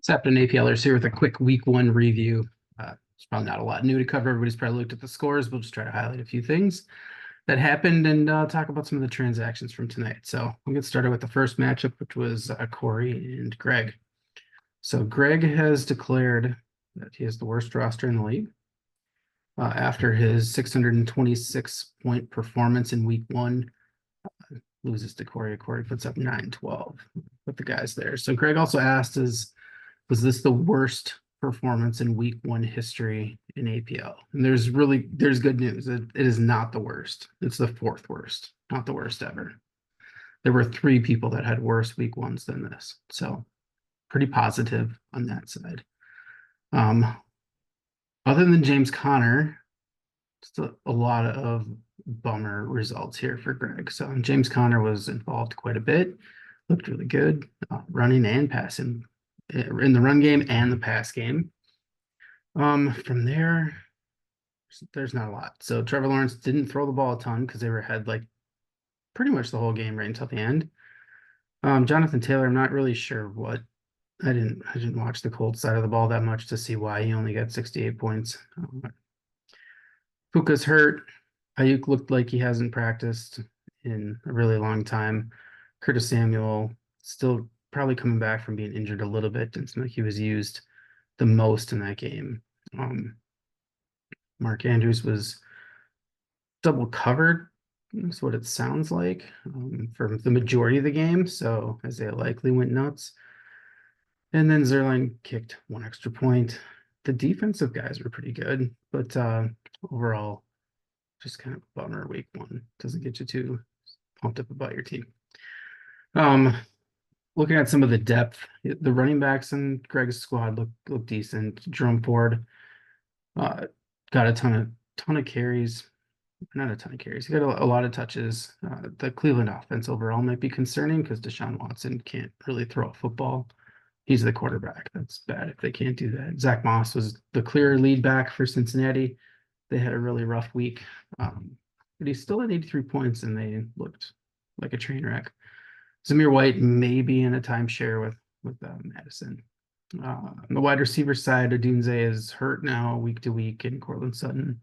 What's APLers here with a quick week one review. It's probably not a lot new to cover. Everybody's probably looked at the scores. We'll just try to highlight a few things that happened and talk about some of the transactions from tonight. So we'll get started with the first matchup, which was Corey and Greg. So Greg has declared that he has the worst roster in the league after his 626-point performance in week one. Loses to Corey. Corey puts up 912 with the guys there. So Greg also asked, was this the worst performance in week one history in APL? And there's good news. It is not the worst. It's the fourth worst, not the worst ever. There were three people that had worse week ones than this. So pretty positive on that side. Other than James Conner, just a lot of bummer results here for Greg. So James Conner was involved quite a bit, looked really good, running and passing in the run game and the pass game. From there's not a lot. So Trevor Lawrence didn't throw the ball a ton because they were ahead like pretty much the whole game right until the end. Jonathan Taylor, I'm not really sure what. I didn't watch the Colts side of the ball that much to see why he only got 68 points. Puka's hurt. Ayuk looked like he hasn't practiced in a really long time. Curtis Samuel still probably coming back from being injured a little bit. Didn't seem like he was used the most in that game. Mark Andrews was double covered. That's what it sounds like for the majority of the game. So Isaiah likely went nuts. And then Zerline kicked one extra point. The defensive guys were pretty good, but overall, just kind of a bummer week one. Doesn't get you too pumped up about your team. Looking at some of the depth, the running backs in Greg's squad look decent. Jerome Ford got a ton of carries. Not a ton of carries. He got a lot of touches. The Cleveland offense overall might be concerning because Deshaun Watson can't really throw a football. He's the quarterback. That's bad if they can't do that. Zach Moss was the clear lead back for Cincinnati. They had a really rough week, but he still had 83 points, and they looked like a train wreck. Zamir White may be in a timeshare with Madison. On the wide receiver side, Odunze is hurt now week to week, and Cortland Sutton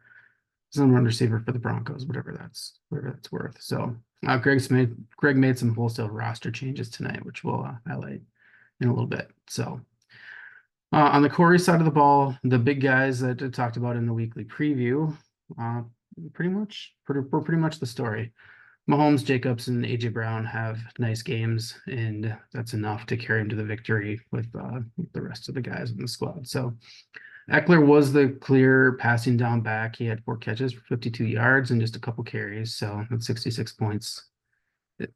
is on run receiver for the Broncos, whatever that's worth. So Greg made some wholesale roster changes tonight, which we'll highlight in a little bit. So on the Corey side of the ball, the big guys that I talked about in the weekly preview, pretty much the story. Mahomes, Jacobs, and AJ Brown have nice games, and that's enough to carry him to the victory with the rest of the guys in the squad. So Eckler was the clear passing down back. He had 4 catches for 52 yards and just a couple carries, so that's 66 points.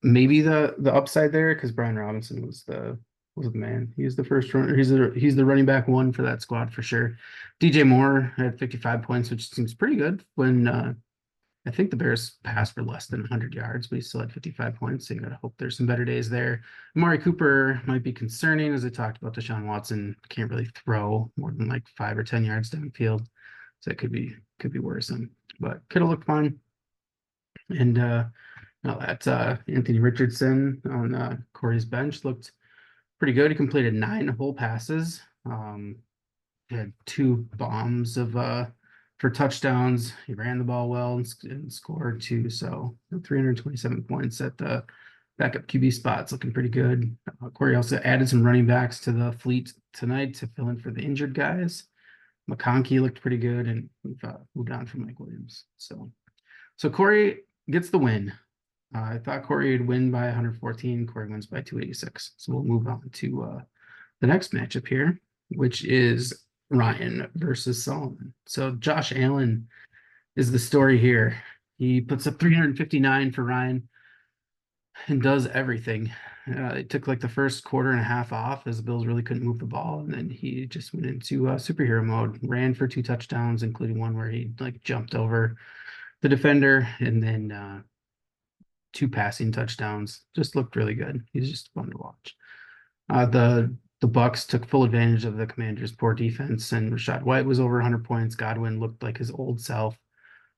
Maybe the upside there because Brian Robinson was the man. He's the first runner. He's the running back one for that squad for sure. DJ Moore had 55 points, which seems pretty good when I think the Bears passed for less than 100 yards, but he still had 55 points. So you got to hope there's some better days there. Amari Cooper might be concerning, as I talked about. Deshaun Watson can't really throw more than like 5 or 10 yards downfield, so it could be worrisome. But could have looked fun. And that's Anthony Richardson on Corey's bench looked pretty good. He completed 9 whole passes. He had 2 bombs for touchdowns. He ran the ball well and scored 2. So 327 points at the backup QB spots, looking pretty good. Corey also added some running backs to the fleet tonight to fill in for the injured guys. McConkey looked pretty good, and we've moved on from Mike Williams. So Corey gets the win. I thought Corey would win by 114. Corey wins by 286. So we'll move on to the next matchup here, which is Ryan versus Solomon. So Josh Allen is the story here. He puts up 359 for Ryan and does everything. It took like the first quarter and a half off as the Bills really couldn't move the ball, and then he just went into superhero mode. Ran for 2 touchdowns, including one where he like jumped over the defender, and then 2 passing touchdowns. Just looked really good. He's just fun to watch. The Bucks took full advantage of the Commanders' poor defense, and Rachaad White was over 100 points. Godwin looked like his old self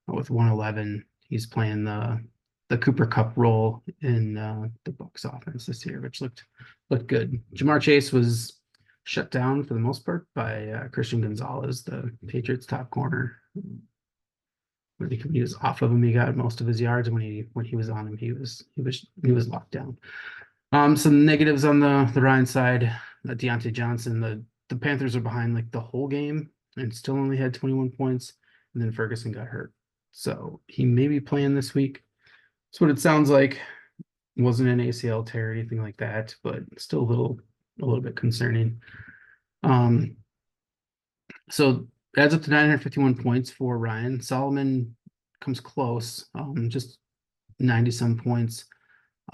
with 111. He's playing the Cooper Kupp role in the Bucks offense this year, which looked good. Jamar Chase was shut down for the most part by Christian Gonzalez, the Patriots top corner. When he was off of him, he got most of his yards. When he was on him, he was locked down. Some negatives on the Ryan side. Deontay Johnson, the Panthers are behind like the whole game and still only had 21 points, and then Ferguson got hurt, so he may be playing this week. That's what it sounds like. Wasn't an ACL tear or anything like that, but still a little bit concerning. So adds up to 951 points for Ryan. Solomon comes close, just 90 some points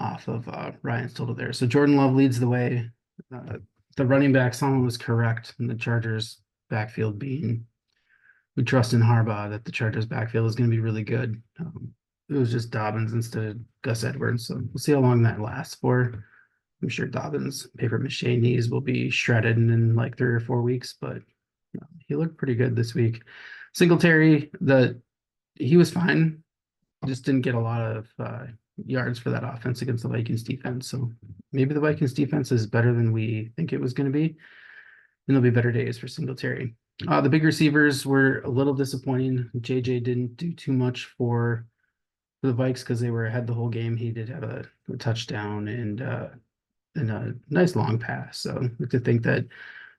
off of Ryan's total there. So Jordan Love leads the way. The running back, Solomon was correct in the Chargers backfield being, we trust in Harbaugh that the Chargers backfield is going to be really good. It was just Dobbins instead of Gus Edwards. So we'll see how long that lasts for. I'm sure Dobbins' paper mache knees will be shredded in like 3 or 4 weeks, but he looked pretty good this week. Singletary, he was fine, just didn't get a lot of yards for that offense against the Vikings defense. So maybe the Vikings defense is better than we think it was going to be, and there'll be better days for Singletary. The big receivers were a little disappointing. JJ didn't do too much for the Vikes because they were ahead the whole game. He did have a touchdown and a nice long pass. So to think that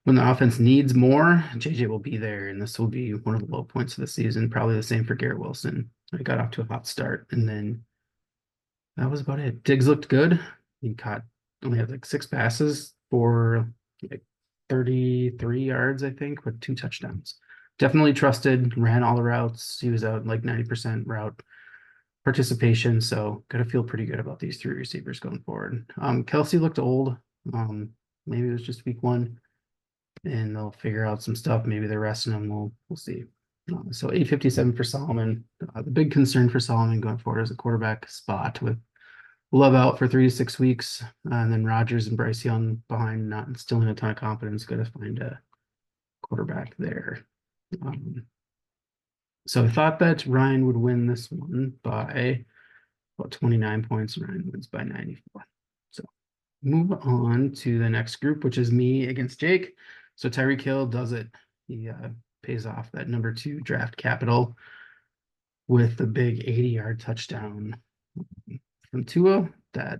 when the offense needs more, JJ will be there, and this will be one of the low points of the season. Probably the same for Garrett Wilson. I got off to a hot start, and then that was about it. Diggs looked good. He only had like 6 passes for like 33 yards, I think, with 2 touchdowns. Definitely trusted, ran all the routes. He was out like 90% route participation, so gotta feel pretty good about these 3 receivers going forward. Kelsey looked old. Maybe it was just week 1, and they'll figure out some stuff. Maybe they're resting him. We'll see. So 857 for Solomon. The big concern for Solomon going forward is a quarterback spot with Love out for 3 to 6 weeks, and then Rodgers and Bryce Young behind, not instilling a ton of confidence. Got to find a quarterback there. So I thought that Ryan would win this one by about 29 points. Ryan wins by 94. So move on to the next group, which is me against Jake. So Tyreek Hill does it. He pays off that number 2 draft capital with the big 80-yard touchdown from Tua. That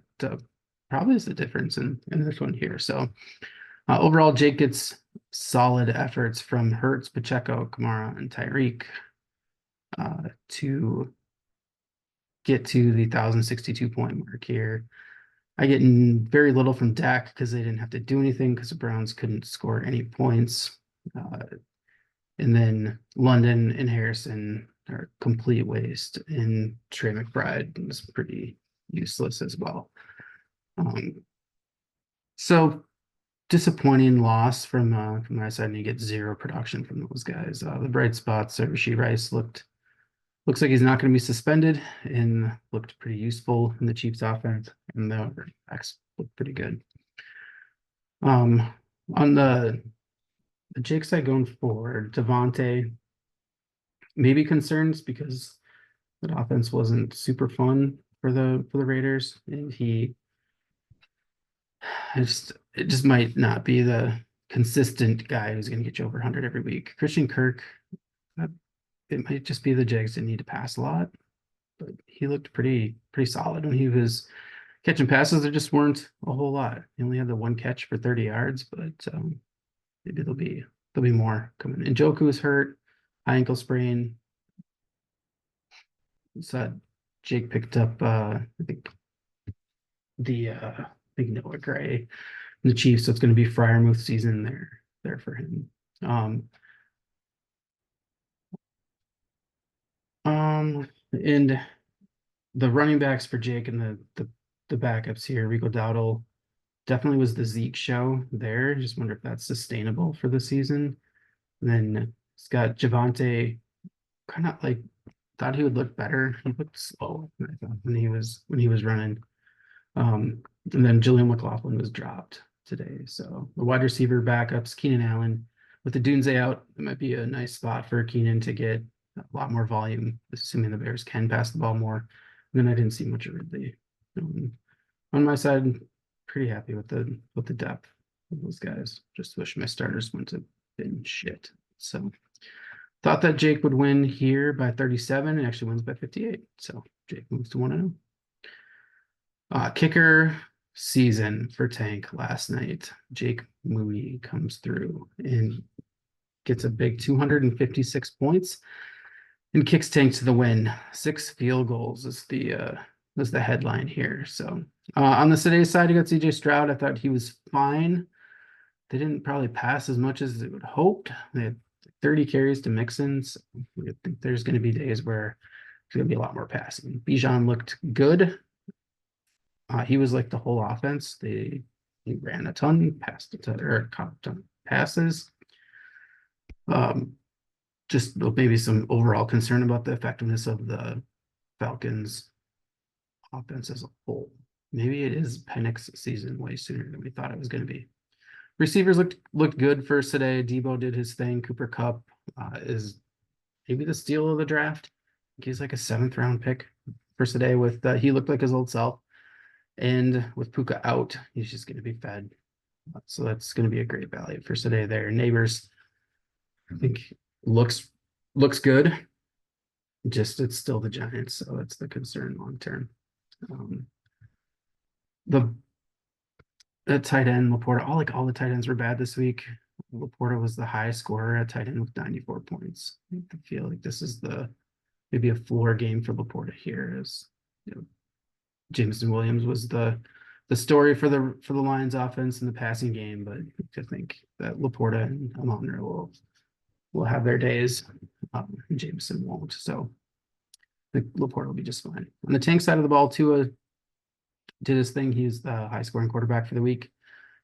probably is the difference in this one here. So overall, Jake gets solid efforts from Hurts, Pacheco, Kamara, and Tyreek to get to the 1,062 point mark here. I get very little from Dak because they didn't have to do anything because the Browns couldn't score any points. And then London and Harrison are complete waste, and Trey McBride is pretty useless as well. So disappointing loss from my side, and you get 0 production from those guys. The bright spots, Rashee Rice looks like he's not going to be suspended, and looked pretty useful in the Chiefs offense, and the running backs looked pretty good. On the Jake side going forward, Devontae, maybe concerns because that offense wasn't super fun for the Raiders, and it just might not be the consistent guy who's going to get you over 100 every week. Christian Kirk, it might just be the Jags didn't need to pass a lot, but he looked pretty solid when he was catching passes. There just weren't a whole lot. He only had the 1 catch for 30 yards, but maybe there'll be more coming. And Njoku is hurt, high ankle sprain. So Jake picked up I think Noah Gray, the Chiefs. So it's going to be Freiermuth season there for him. And the running backs for Jake and the backups here, Rico Dowdle definitely was the Zeke show there. Just wonder if that's sustainable for the season. And then it's got Javonte, kind of like thought he would look better. He looked slow, I thought, when he was running. And then Julian McLaughlin was dropped today. So the wide receiver backups, Keenan Allen, with the Dunze out, it might be a nice spot for Keenan to get a lot more volume, assuming the Bears can pass the ball more. And then I didn't see much of Ridley. On my side, pretty happy with the depth those guys. Just wish my starters went to been shit. So thought that Jake would win here by 37 and actually wins by 58. So Jake moves to 1-0. Kicker season for Tank last night. Jake Moody comes through and gets a big 256 points and kicks Tank to the win. 6 field goals is the headline here. So on the today's side, you got CJ Stroud. I thought he was fine. They didn't probably pass as much as they would hoped. They had 30 carries to Mixon. So I think there's going to be days where there's going to be a lot more passing. Bijan looked good. He was like the whole offense. He ran a ton, passed a ton, or caught a ton of passes. Just maybe some overall concern about the effectiveness of the Falcons offense as a whole. Maybe it is Penix's season way sooner than we thought it was going to be. Receivers looked good first today. Debo did his thing. Cooper Kupp is maybe the steal of the draft. He's like a 7th round pick first today. With he looked like his old self, and with Puka out, he's just going to be fed. So that's going to be a great value for today. There, Neighbors, I think looks good. Just it's still the Giants, so that's the concern long term. The tight end Laporta, all the tight ends were bad this week. Laporta was the high scorer at tight end with 94 points. I feel like this is maybe a floor game for Laporta here. As Jameson Williams was the story for the Lions offense in the passing game, but I think that Laporta and Amon will have their days. Jameson won't, so I think Laporta will be just fine. On the Tank side of the ball, Tua did his thing. He's the high scoring quarterback for the week.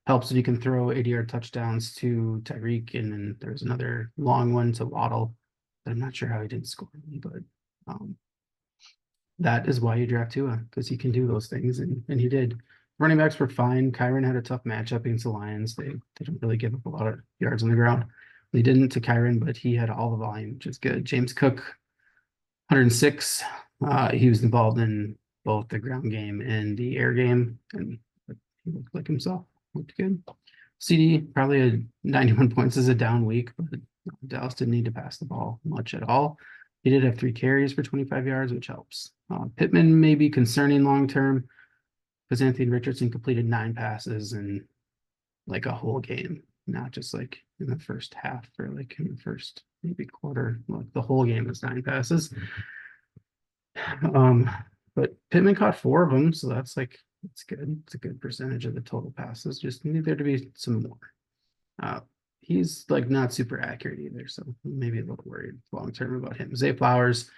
Helps if you can throw 80-yard touchdowns to Tyreek, and then there's another long one to Waddle. I'm not sure how he didn't score me, but that is why you draft Tua, because he can do those things, and he did. Running backs were fine. Kyron had a tough matchup against the Lions. They don't really give up a lot of yards on the ground. They didn't to Kyron, but he had all the volume, which is good. James Cook, 106. He was involved in both the ground game and the air game, and he looked like himself. Looked good. CD probably had 91 points as a down week, but Dallas didn't need to pass the ball much at all. He did have 3 carries for 25 yards, which helps. Pittman may be concerning long term because Anthony Richardson completed 9 passes in like a whole game, not just like in the first half or like in the first maybe quarter. Like the whole game was 9 passes. But Pittman caught 4 of them, so that's like it's good. It's a good percentage of the total passes. Just need there to be some more. He's like not super accurate either, so maybe a little worried long term about him. Zay Flowers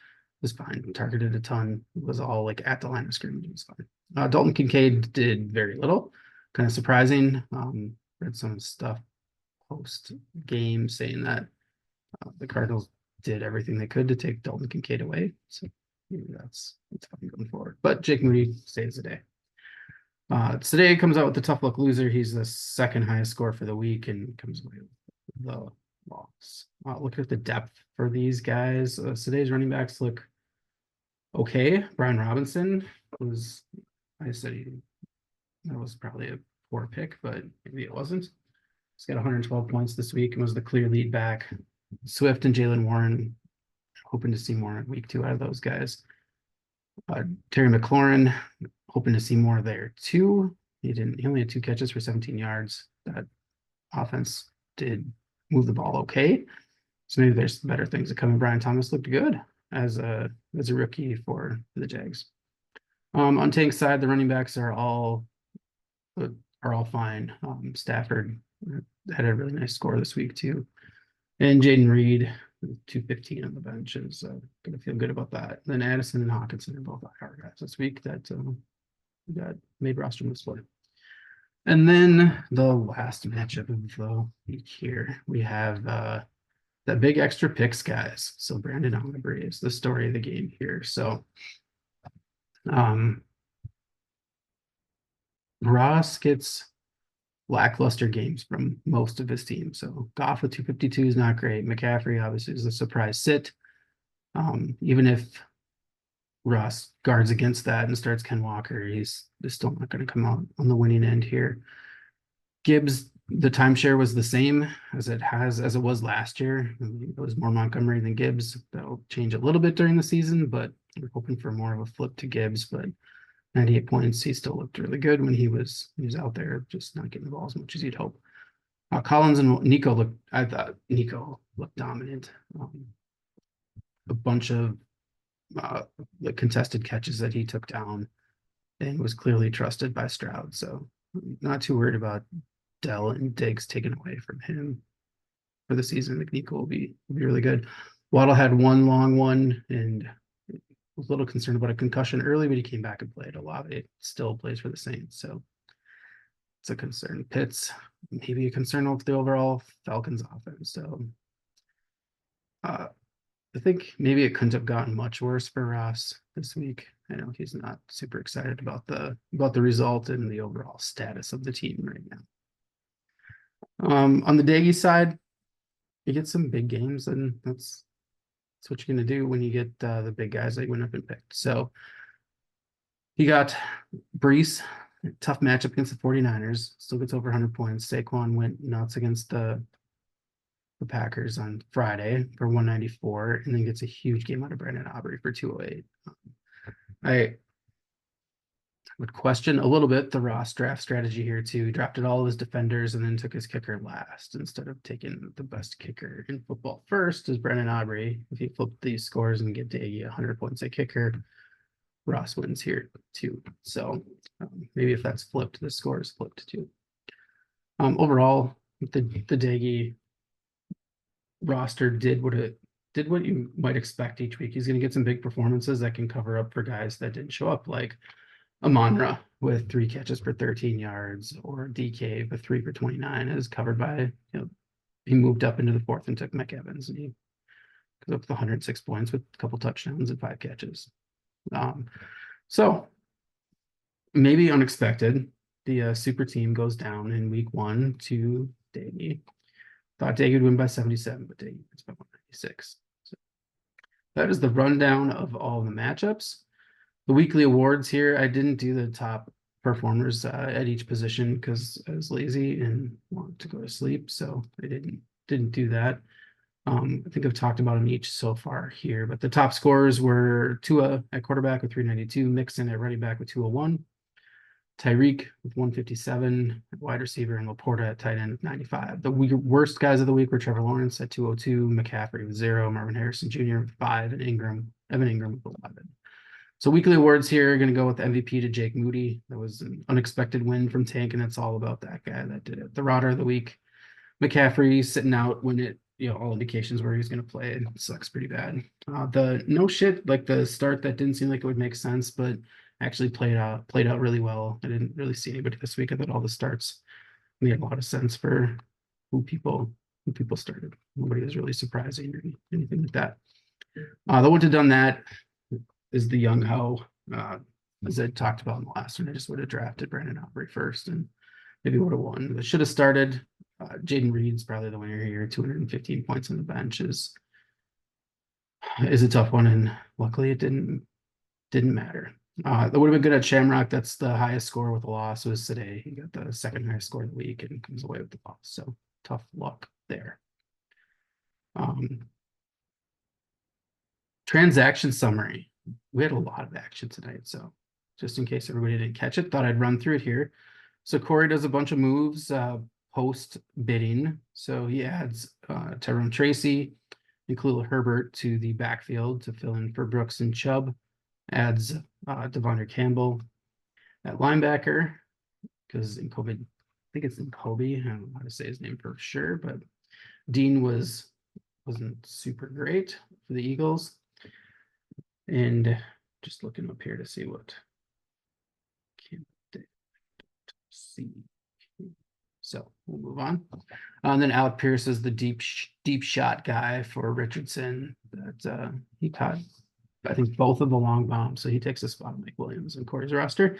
was fine. Targeted a ton. Was all like at the line of scrimmage. It was fine. Dalton Kincaid did very little. Kind of surprising. Read some stuff post game saying that the Cardinals did everything they could to take Dalton Kincaid away. So maybe that's fine going forward. But Jake Moody stays the day. Today comes out with the tough luck loser. He's the 2nd highest score for the week and comes away with the loss. Look at the depth for these guys. Today's running backs look okay. Brian Robinson I said that was probably a poor pick, but maybe it wasn't. He's got 112 points this week and was the clear lead back. Swift and Jalen Warren, hoping to see more in week 2 out of those guys. Terry McLaurin, hoping to see more there too. He only had 2 catches for 17 yards. That offense did move the ball okay. So maybe there's better things that come in. Brian Thomas looked good as a rookie for the Jags. On Tank's side, the running backs are all fine. Stafford had a really nice score this week too. And Jaden Reed, 215 on the bench, is going to feel good about that. Then Addison and Hawkinson are both IR guys this week that got made roster moves for. And then the last matchup of the week here, we have that big extra picks guys. So Brandon Aubrey is the story of the game here. So Ross gets lackluster games from most of his team. So Goff with 252 is not great. McCaffrey obviously is a surprise sit. Even if Ross guards against that and starts Ken Walker, he's still not going to come out on the winning end here. Gibbs The timeshare was the same as it was last year. It was more Montgomery than Gibbs. That'll change a little bit during the season, but we're hoping for more of a flip to Gibbs. But 98 points, he still looked really good when he was out there, just not getting the ball as much as you'd hope. Collins and Nico looked. I thought Nico looked dominant. A bunch of the contested catches that he took down and was clearly trusted by Stroud. So not too worried about Dell and Diggs taken away from him for the season. I think Nico will be really good. Waddle had one long one and was a little concerned about a concussion early, but he came back and played a lot. It still plays for the Saints, so it's a concern. Pitts, maybe a concern with the overall Falcons offense. So I think maybe it couldn't have gotten much worse for Ross this week. I know he's not super excited about the result and the overall status of the team right now. On the Daggy side, you get some big games, and that's what you're going to do when you get the big guys that you went up and picked. So he got Brees, tough matchup against the 49ers, still gets over 100 points. Saquon went nuts against the Packers on Friday for 194, and then gets a huge game out of Brandon Aubrey for 208. I would question a little bit the Ross draft strategy here too. He drafted all of his defenders and then took his kicker last instead of taking the best kicker in football first, is Brandon Aubrey. If you flip these scores and get to 100 points at kicker, Ross wins here too. So maybe if that's flipped, the score is flipped too. Overall, the Daggy roster did what you might expect each week. He's going to get some big performances that can cover up for guys that didn't show up, like Amon-Ra with 3 catches for 13 yards, or DK with 3 for 29 is covered by, he moved up into the fourth and took Mike Evans, and he goes up to 106 points with a couple touchdowns and 5 catches. So maybe unexpected, the super team goes down in week 1 to Daggy. Thought Daggy would win by 77, but Daggy wins by 196. So that is the rundown of all the matchups. The weekly awards here, I didn't do the top performers at each position because I was lazy and wanted to go to sleep, so I didn't do that. I think I've talked about them each so far here, but the top scorers were Tua at quarterback with 392, Mixon at running back with 201, Tyreek with 157, wide receiver, and Laporta at tight end with 95. The worst guys of the week were Trevor Lawrence at 202, McCaffrey with 0, Marvin Harrison Jr. with 5, and Evan Ingram with 11. So weekly awards here are going to go with MVP to Jake Moody. That was an unexpected win from Tank, and it's all about that guy that did it. The Rodder of the week, McCaffrey sitting out when all indications were he was going to play. It sucks pretty bad. The no shit, like the start that didn't seem like it would make sense, but actually played out really well. I didn't really see anybody this week. I thought all the starts made a lot of sense for who people started. Nobody was really surprising or anything like that. The one to done that is the Young Ho, as I talked about in the last one. I just would have drafted Brandon Aubrey first and maybe would have won. But should have started. Jaden Reed's probably the winner here. 215 points on the bench is a tough one, and luckily it didn't matter. That would have been good at Shamrock. That's the highest score with a loss was today. He got the second highest score of the week and comes away with the loss. So tough luck there. Transaction summary. We had a lot of action tonight, so just in case everybody didn't catch it, thought I'd run through it here. So Corey does a bunch of moves post bidding. So he adds Tyrone Tracy and Khalil Herbert to the backfield to fill in for Brooks and Chubb. Adds Devondre Campbell at linebacker because in Kobe, I think it's in Kobe. I don't know how to say his name for sure, but Dean wasn't super great for the Eagles. And just looking up here to see what can't see. So we'll move on. And then Alec Pierce is the deep shot guy for Richardson that he caught, I think, both of the long bombs. So he takes a spot on Mike Williams and Corey's roster.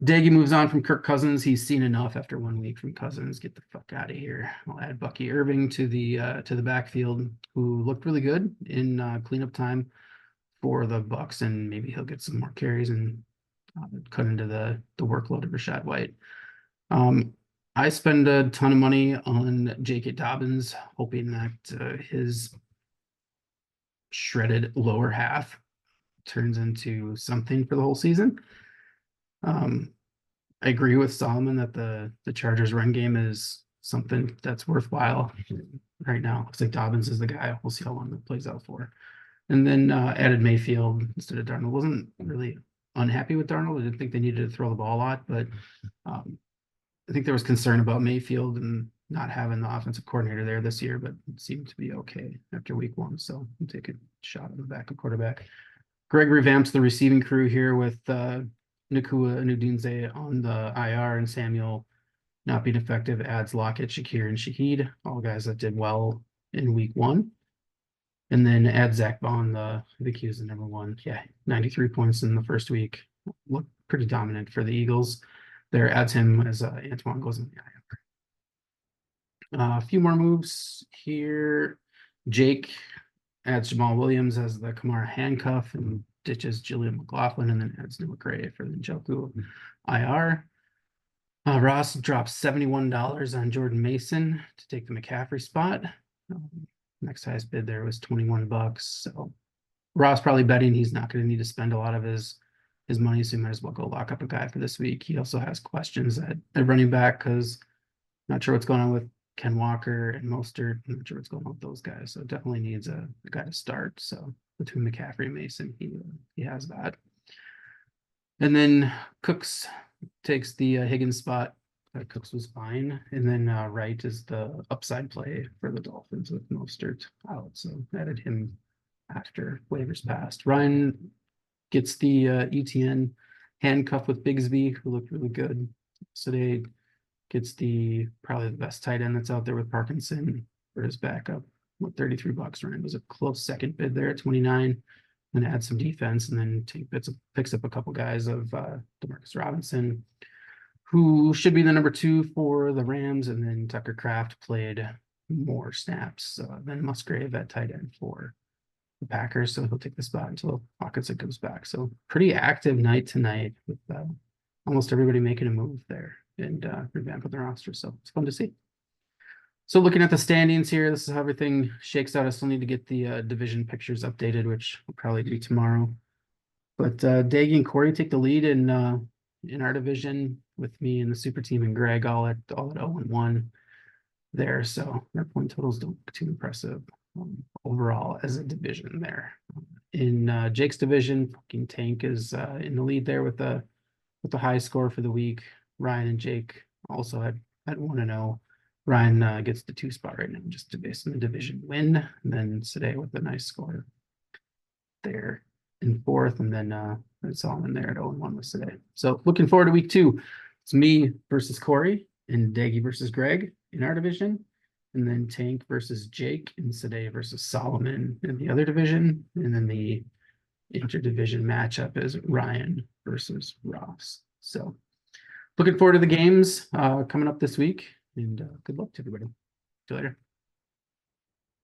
Daggy moves on from Kirk Cousins. He's seen enough after 1 week from Cousins. Get the fuck out of here. I'll add Bucky Irving to the backfield, who looked really good in cleanup time for the Bucks, and maybe he'll get some more carries and cut into the workload of Rachaad White. I spend a ton of money on J.K. Dobbins, hoping that his shredded lower half turns into something for the whole season. I agree with Solomon that the Chargers run game is something that's worthwhile right now. Looks like Dobbins is the guy. We'll see how long that plays out for. And then added Mayfield instead of Darnold. Wasn't really unhappy with Darnold. I didn't think they needed to throw the ball a lot, but I think there was concern about Mayfield and not having the offensive coordinator there this year, but it seemed to be okay after week 1. So I'm taking a shot on the backup quarterback. Greg revamps the receiving crew here with Nakua Nudinze on the IR and Samuel not being effective. Adds Lockett, Shakir, and Shaheed, all guys that did well in week 1. And then add Zach Bond, I think he was the number 1. Yeah, 93 points in the first week. Looked pretty dominant for the Eagles. There adds him as Antoine goes in the IR. A few more moves here. Jake adds Jamal Williams as the Kamara handcuff and ditches Julian McLaughlin, and then adds Noah Gray for the Njoku IR. Ross drops $71 on Jordan Mason to take the McCaffrey spot. Next highest bid there was $21. So Ross probably betting he's not going to need to spend a lot of his money, so he might as well go lock up a guy for this week. He also has questions at running back because not sure what's going on with Ken Walker and Mostert. I'm not sure what's going on with those guys. So definitely needs a guy to start. So between McCaffrey and Mason, he has that. And then Cooks takes the Higgins spot. Cooks was fine. And then Wright is the upside play for the Dolphins with Mostert out. So added him after waivers passed. Ryan gets the ETN handcuff with Bigsby, who looked really good. So they gets probably the best tight end that's out there with Parkinson for his backup. What, $33? Ryan was a close second bid there at 29, and add some defense, and then picks up a couple guys of Demarcus Robinson, who should be the number 2 for the Rams, and then Tucker Kraft played more snaps than Musgrave at tight end for the Packers, so he'll take the spot until Hawkinson comes back. So pretty active night tonight with almost everybody making a move there and revamping the roster. So it's fun to see. So looking at the standings here, this is how everything shakes out. I still need to get the division pictures updated, which I'll probably do tomorrow. But Daggy and Corey take the lead in our division with me and the super team and Greg all at 0-1 there. So our point totals don't look too impressive overall as a division there. In Jake's division, fucking Tank is in the lead there with the high score for the week. Ryan and Jake also had 1-0. Ryan gets the 2 spot right now just based on the division win. And then Sade with a nice score there in 4th, and then Solomon there at 0-1 with Sade. So looking forward to week 2. It's me versus Corey and Daggy versus Greg in our division. And then Tank versus Jake and Sade versus Solomon in the other division. And then the interdivision matchup is Ryan versus Ross. So looking forward to the games coming up this week, and good luck to everybody. See you later.